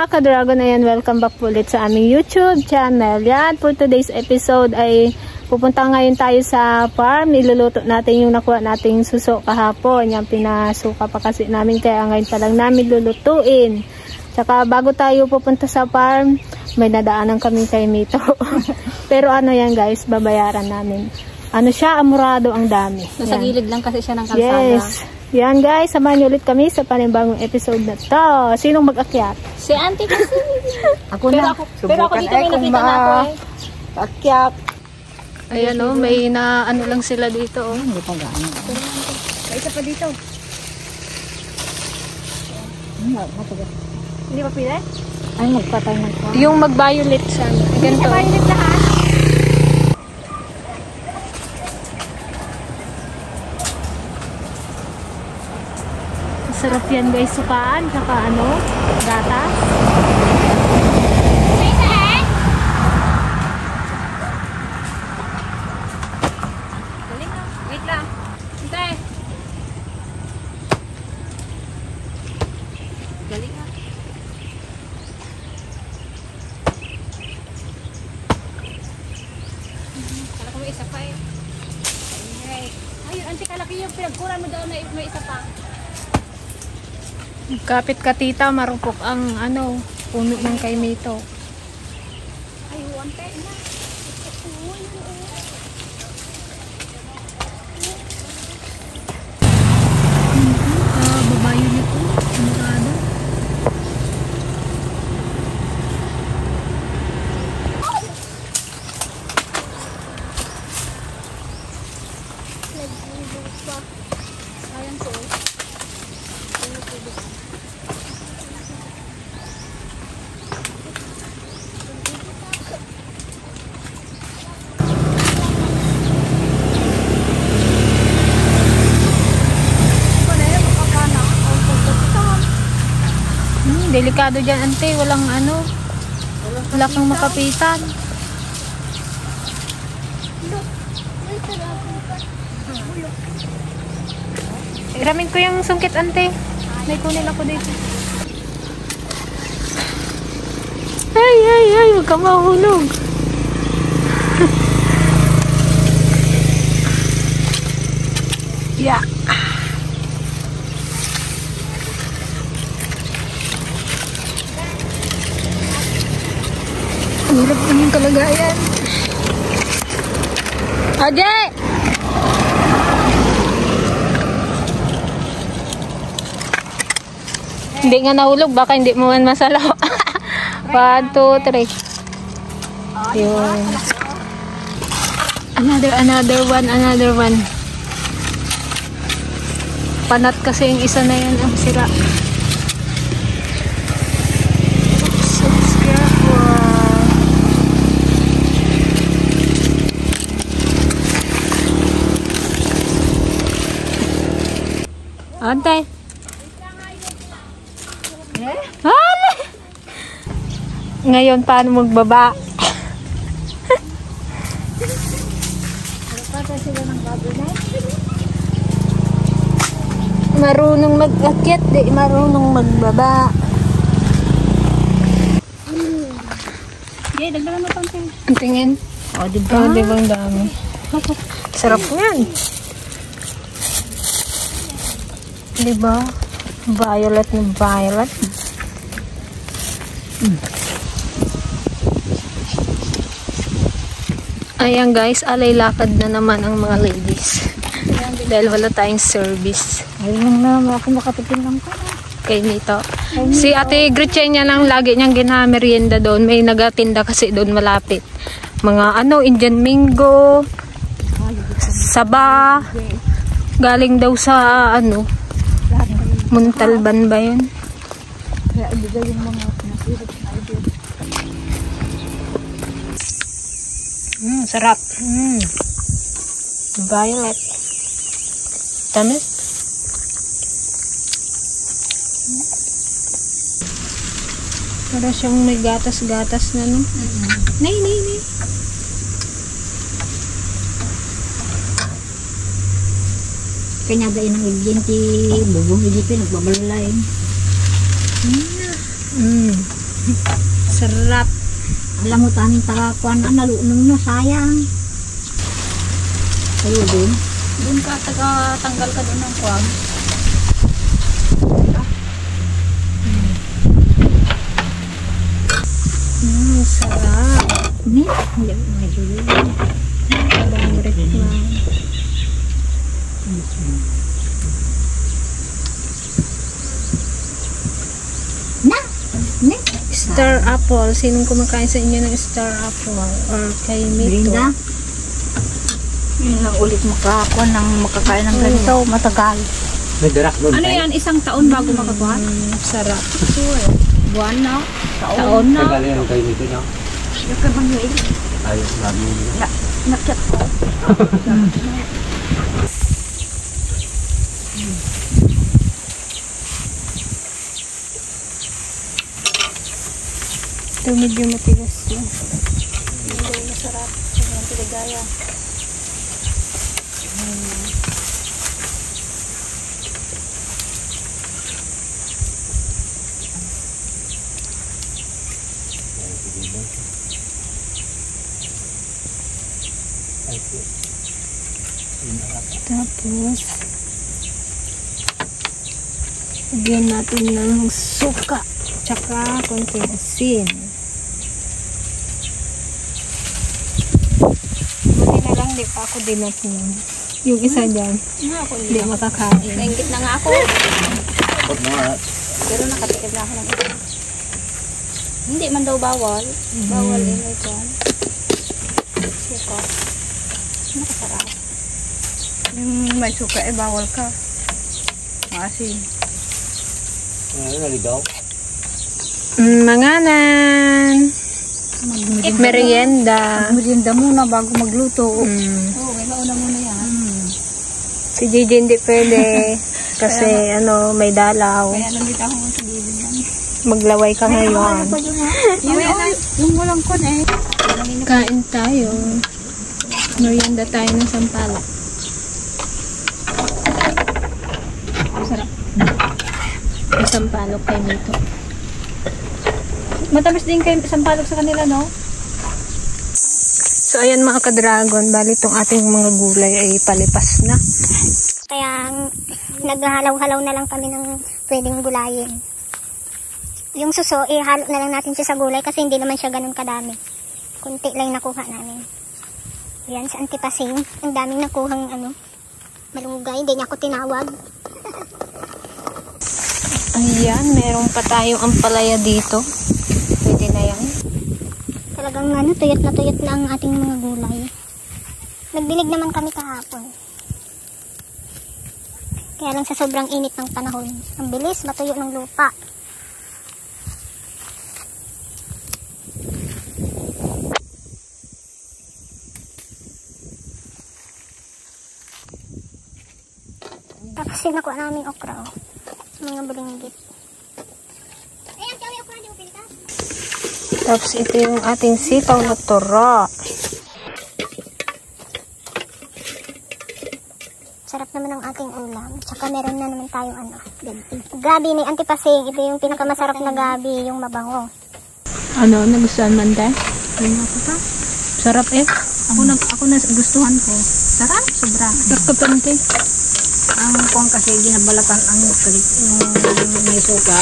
mga ka-dragon, ayan, welcome back po ulit sa aming YouTube channel. Yan, for today's episode ay pupunta ngayon tayo sa farm. Niluluto natin yung nakuha nating suso kahapon. Yan, pinasuka pa kasi namin kaya ngayon pa lang namin lulutuin. Tsaka bago tayo pupunta sa farm, may nadaanan kami kay Mito. Pero ano yan guys, babayaran namin. Ano siya, amurado ang dami. Nasa gilid lang kasi siya ng kalsada. Yes. Yan guys, samahan niyo ulit kami sa panibagong episode na to. Sinong mag-akyat? Si auntie kasi. Ako na. Pero ako dito may nakita na ako eh. Akyat. Ayan o, may na ano lang sila dito o. Hindi pa gaano. May isa pa dito. Hindi pa pila? Ay, magpatay ng kwa. Yung mag-violet sana. Ganito. Violet lahat. Sarap yan guys, sukaan, tsaka ano, gatas. Galing lang. Wait lang. Hintay. Galing lang. Kala ko may isa pa eh. Ayun, auntie, kalaki yung pinagkuran mo daw na may isa pa. Kapit ka tita, marupok ang ano, puno ng kay Mito. Ay, wante na. Babayo nito, amurado. Sayang ko. Delikado dyan ante, walang ano, wala kang makapitan. Iramin ko yung sungkit ante, may kunin ako dito. Ay, huwag ka mahulog. Yeah. Hirap din yung kalagayan. Ade! Hindi nga nahulog, baka hindi mo man masalaw. 1, 2, 3. Yun. Another one. Panat kasi yung isa na yan ang sira. Ante. Ale. Ngayon paano magbaba? Marunong mag-akyat, di marunong magbaba. Dagdagan mo pang tingin. Ang tingin? O, diba? Oh, diba ang dami? Sarap yan. Diba? Violet na violet. Ayan guys, alay lakad na naman ang mga ladies. Dahil wala tayong service. Ayun na, ako makatikin lang ko. Kay Mito. Si Ate Gretchen niya lang lagi niyang ginamerienda doon. May nagatinda kasi doon malapit. Mga ano, Indian Mingo, Saba. Galing daw sa ano, Muntalban ba yun? Kaya ibigay yung mga pinasirap na idea. Sarap. Violet. Tamis. Para siyang may gatas-gatas na no. Nay. Kanya ba inang igyenti, bubong igipin, nagbabalalain. Mm. Sarap. Alam mo taning tagakuan na nalunong na sayang. Kayo din. Doon ka, tanggal ka doon ng kwag. Sarap. Hindi may dulo. Favorite na. Na! Ne? Star apple. Sinong kumakain sa inyo ng star apple? Or kay Mito? Brenda? Yun lang ulit makakuan ng makakain ng ganito. Matagal. May darak doon. Ano yan? Isang taon bago makakuha? Sarap. Buwan na? Taon na. Tagal yan ang kayo nito niya. Yung kabangyoil. Ayos namin. Nakyat ko. Ito medyo matigas lang. Hindi masarap. Sobrang tiligaya. Tapos, lagyan natin ng suka. Tsaka konting asin. Buti na lang, di pa ako dinat nun. Yung isa dyan, hindi makakain. Nainggit na nga ako. Huwag na nga. Pero nakatikim na ako ng ito. Hindi man daw bawal. Bawal yun ito. Suka. Nakasarap. Yung may suka bawal ka. Maasin. Ano naligaw? Manganan. Merienda. Merienda muna bago magluto. Oo, may mauna muna yan. Si Gigi hindi pwede. Kasi may dalaw. Kaya nandito ako sa gilid yan. Maglaway ka ngayon. Yung walang kon Kain tayo. Merienda tayo ng sampalok. Sarap. May sampalok kayo dito. Matamis din kayo sampalok sa kanila, no? So ayan mga ka-dragon, bali itong ating mga gulay ay palipas na. Kaya naghahalaw-halaw na lang kami ng pwedeng gulayin. Yung suso, ihalo na lang natin siya sa gulay kasi hindi naman siya ganun kadami. Kunti lang nakuha namin. Yan, sa antipasing. Ang daming nakuhang malunggay. Hindi niya ako tinawag. Ayan, meron pa tayong ampalaya dito. Pwede na yan. Talagang tuyot na ang ating mga gulay. Nagdilig naman kami kahapon. Kaya lang sa sobrang init ng panahon. Ang bilis, matuyo ng lupa. Tapos yung nakuha namin okra. Mga balinggit. Ayan, kaya okra di upin ka? Tapos ito yung ating sitaw na turo. Sarap naman ang ating ulam. Tsaka meron na naman tayong gabi ni antipasing. Ito yung pinakamasarap na gabi, yung mabango. Ano, nagustuhan man tayo? Ayun ako pa. Sarap eh. Ako na gustuhan ko. Sarap, sobra. Sarap pante. ang kung kasi ginabalatan ang may suka.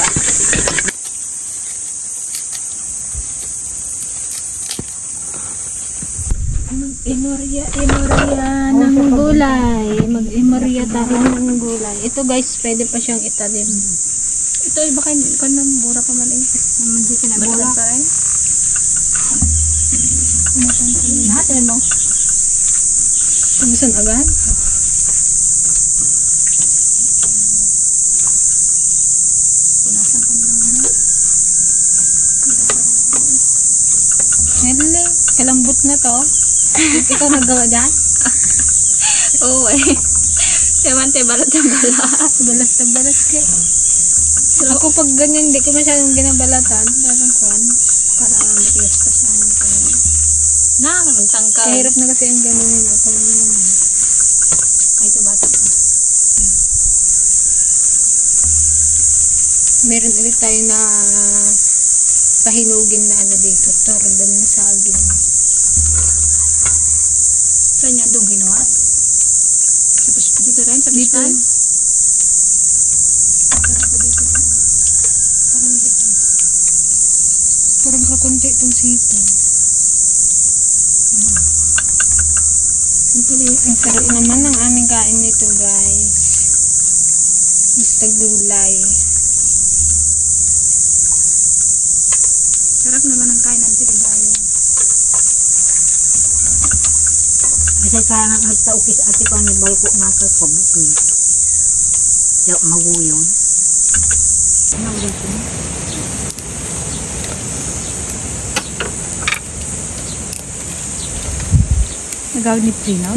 Imorya ng gulay. Mag-imorya tayo ng gulay. Ito guys, pwede pa siyang italim. Ito ay baka hindi ka nang mura pa man eh. Hindi ka na Balikan pa rin. natin mo. Tumusan agad? Punasan ko na lang. Hele, kalambot na to. Ikaw nagawa dyan? Oo eh. Semante balat na balat. Balat na balat ka. Ako pag ganyan, hindi ko masyadong ginabalatan. Parang kuwan. Para matigas pa siya. Magtangkal. Kahirap na kasi ang ganun yun. Ay, ito bata pa. Meron ulit tayo na pahinugin na ano dito, tordon na saging. Saan yan doon ginawa? Tapos dito rin, sa Dito. bispan? Parang kakunti itong sito. Ang sarap naman ng aming kain nito, guys. Basta gulay. Sarap naman ang kain ng Tiligaya. Kasi kaya nga nagtaukis ati ko ang balko nga ka pabuki. Yaw maguyon. Ano dito? Nagaw ni Prinaw?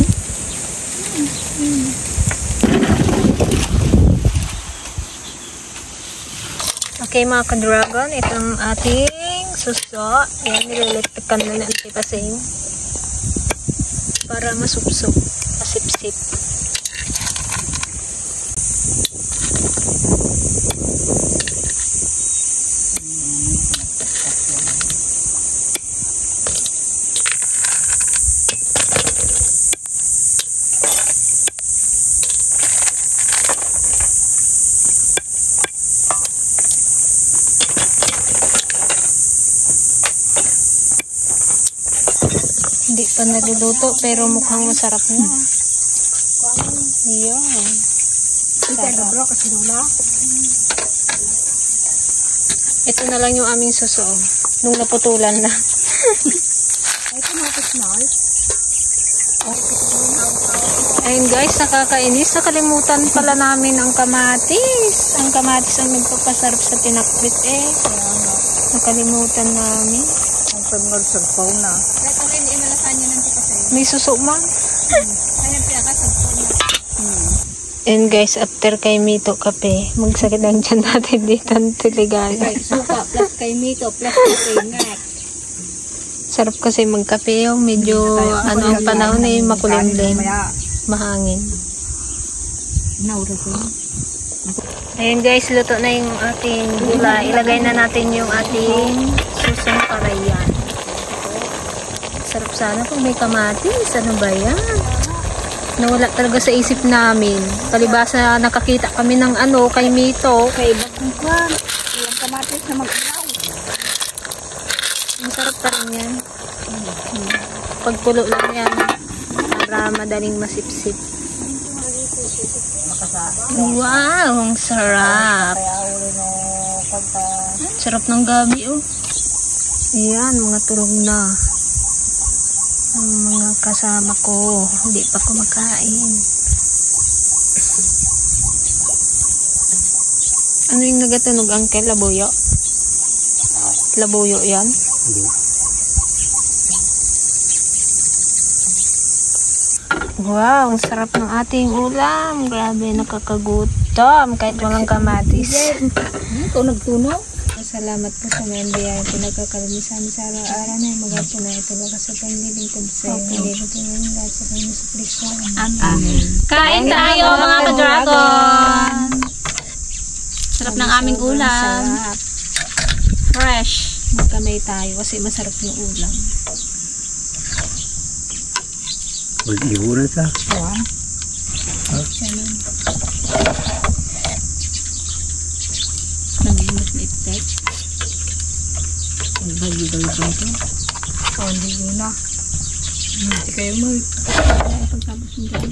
Okay mga ka-dragon, itong ating suso. Yan, nililitikan na ng tipasing para masupsop, masipsip. Hindi pa naluluto pero mukhang masarap na. Ayan. Sarap. Ito na lang yung aming suso. Nung naputulan na. Ayun guys, nakakainis. Nakalimutan pala namin ang kamatis. Ang kamatis ang nagpapasarap sa pinakbit eh. Nakalimutan namin. Ang pagmag sa phone na. May suso man. And guys, after kay Mito kape, magsakit ang tiyan natin dito ang Tiligaya. Suka plus kay Mito plus kay Ngat. Sarap kasi magkape yung medyo ano ang panahon eh, makulimlim, mahangin. Ayun guys, luto na yung ating gulay. Ilagay na natin yung ating susong parayan. Sarap sana kung may kamatis. Ano ba yan? Nawala talaga sa isip namin. Palibasa nakakita kami ng ano kay Mito. Kay Bakungkwan. Yung kamatis na mag-ilaw. Masarap pa rin yan. Pagpulo lang yan. Para madaling masipsip. Wow, ang sarap. Sarap ng gabi oh. Ayan, mga tulog na. Ang mga kasama ko, hindi pa kumakain. Ano yung nagatunog, Uncle? Labuyo? Labuyo yan? Hindi. Wow, ang sarap ng ating ulam. Grabe, nakakagutom kahit walang kamatis. Ikaw nagtunog? Salamat po sa mga biyaya pinagkakalamisan sa araw-araw na magapo na ito baka sa panlilingkod sa iyo. Hindi ko po yung lahat sa kanya sa Kristo. Amen. Kain tayo mga ka-dragon! Sarap ng aming ulam. Sarap. Fresh. Magkamay tayo kasi masarap yung ulam. Mag-ihuran sa. Siya nun. Nagimot na iptek. Ang bagi-bagi ito. Oh, hindi ko na. Hindi kayo mo. Pagtapos yung dyan.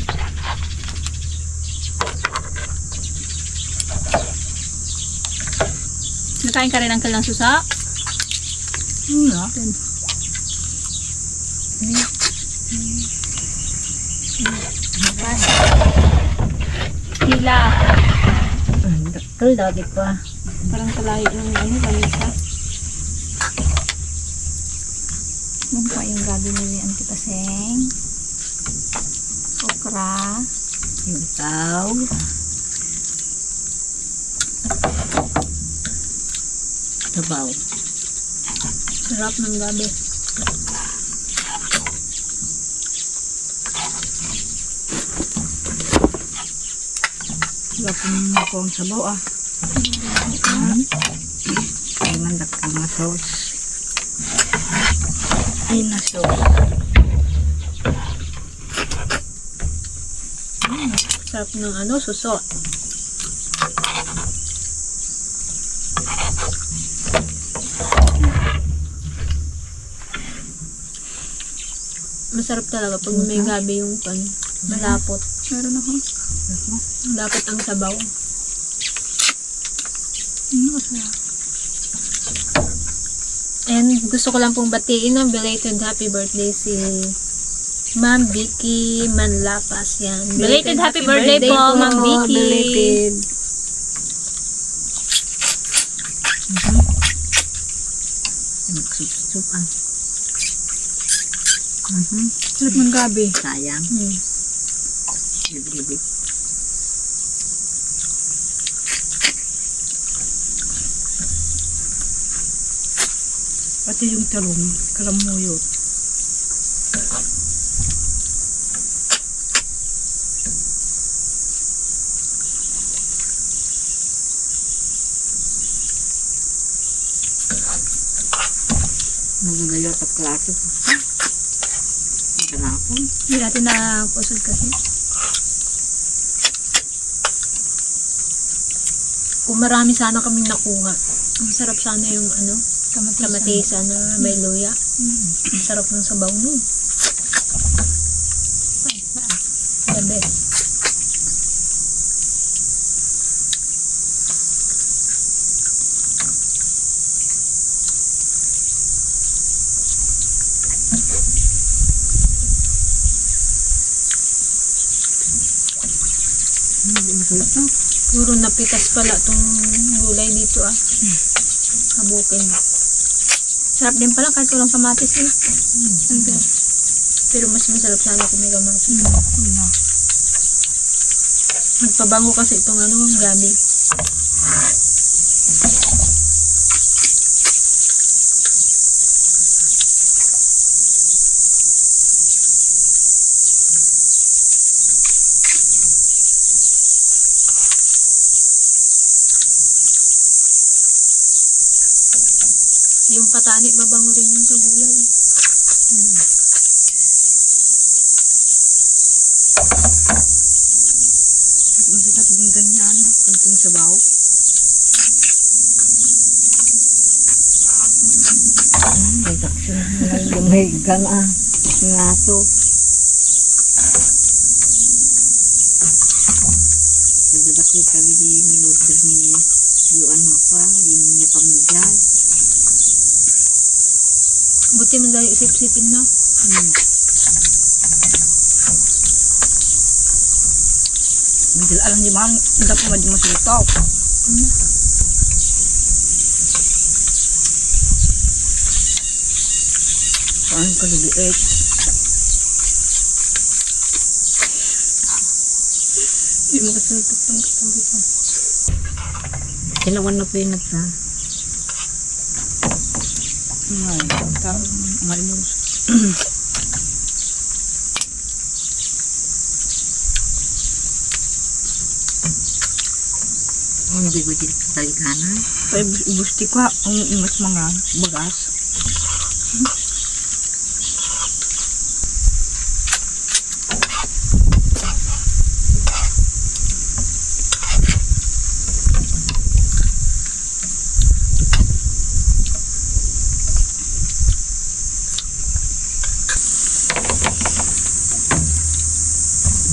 Nakain ka rin ang kalang susa? Wala. Hila. Ito, dati pa. Parang kalayo ng ano, kamisa. Yan po yung gabi ni Auntie Paseng. Okra. Yung itaw. Sabaw. Sarap ng gabi. Wala kong sabaw ah. Ay mandak ka mga sauce. Inaso. Sarap ng ano, suso. Masarap talaga pag may gabi yung pan. Malapot. Meron ako. Malapot ang sabaw. And gusto ko lang pong batiin ng belated happy birthday si Ma'am Vicky Manlapas. Yan. Belated happy birthday po, Ma'am Vicky. Belated. Nagsup-supan. Sarap ng gabi. Sayang. Libre-libre. Pati yung talong, kalamuyot. Nagagayot at klase. Ang ganapon. Hindi natin na-pusod kasi. Kung marami sana kaming nakuha. Ang sarap sana yung ano, kamatisa na may luya. Sarap ng sabaw nun. The best. Puro napitas pala tong gulay dito Kabukin. Sarap din pala kahit walang kamatis Pero mas masarap sana kung may kamatis. Magpabango kasi itong gabi. Yung patani, mabango rin yung sa gulay. Masarap yung ganyan. Kunting sabaw. May taksyon. May gana. Nga to. Nagdadakil kami di nag-order ni yung yung niya pamilya. Buti mo dahil isip-sipin na. Bigil alam di ma'am, hindi po madi masulitaw. Saan ka liliit? Hindi mo kasultok ng katabi ko. Kailangan na po yung nagta. Malimos. Hindi ko dito tayo kanan. Busti ko ang imas mga bagas.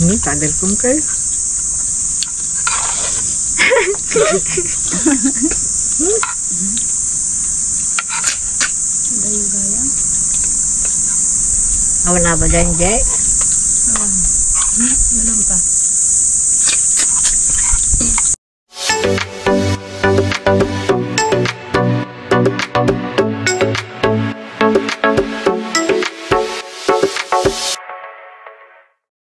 Ini tadal kong kayo. Gaya-gaya. Awan na ba dyan, Jay? Ganun pa.